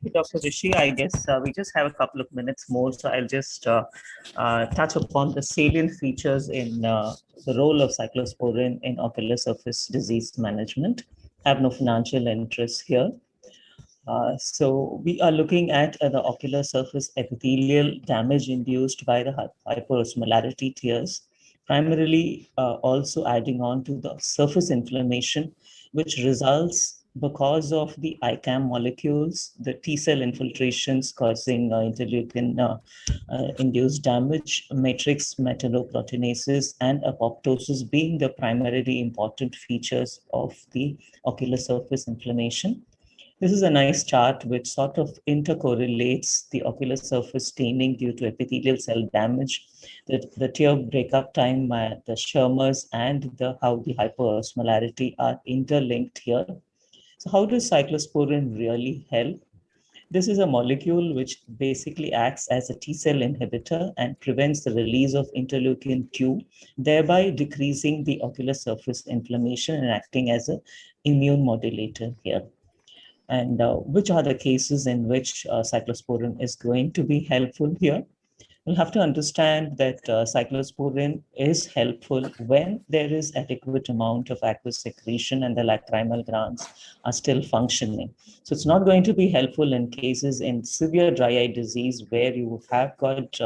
you, Dr. Rishi. I guess we just have a couple of minutes more, so I'll just touch upon the salient features in the role of cyclosporin in ocular surface disease management. I have no financial interest here. So we are looking at the ocular surface epithelial damage induced by the hyperosmolarity tears, primarily also adding on to the surface inflammation, which results because of the ICAM molecules, the T cell infiltrations causing interleukin-induced damage, matrix metalloproteinases, and apoptosis being the primarily important features of the ocular surface inflammation. This is a nice chart which sort of intercorrelates the ocular surface staining due to epithelial cell damage, the tear breakup time, the Schirmer's, and how the hyperosmolarity are interlinked here. So how does cyclosporin really help? This is a molecule which basically acts as a T cell inhibitor and prevents the release of interleukin-2, thereby decreasing the ocular surface inflammation and acting as an immune modulator here. And which are the cases in which cyclosporin is going to be helpful here? We'll have to understand that cyclosporin is helpful when there is adequate amount of aqueous secretion and the lacrimal glands are still functioning. So it's not going to be helpful in cases in severe dry eye disease where you have got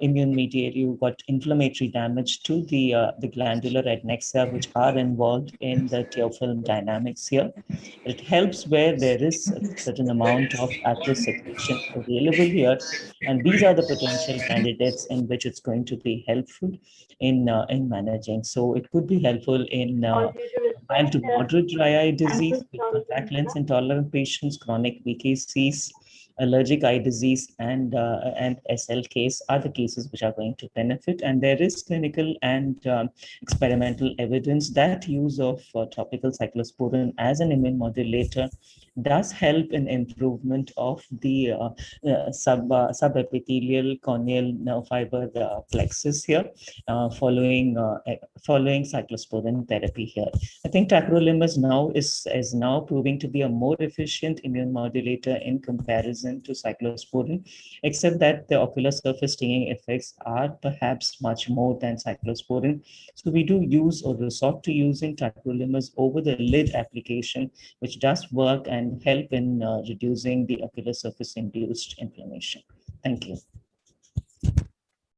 immune mediated, you've got inflammatory damage to the glandular adnexa, which are involved in the tear film dynamics here. It helps where there is a certain amount of aqueous secretion available here, and these are the potential candidates in which it's going to be helpful in managing. So it could be helpful in mild to moderate dry eye disease with contact lens intolerant patients, chronic VKCs, allergic eye disease, and SLKs are the cases which are going to benefit. And there is clinical and experimental evidence that use of topical cyclosporin as an immune modulator does help in improvement of the subepithelial corneal nerve fiber plexus here following cyclosporin therapy here. I think tacrolimus now is now proving to be a more efficient immune modulator in comparison to cyclosporin, except that the ocular surface stinging effects are perhaps much more than cyclosporin. So we do use or resort to using tacrolimus over the lid application, which does work and help in reducing the ocular surface induced inflammation. Thank you.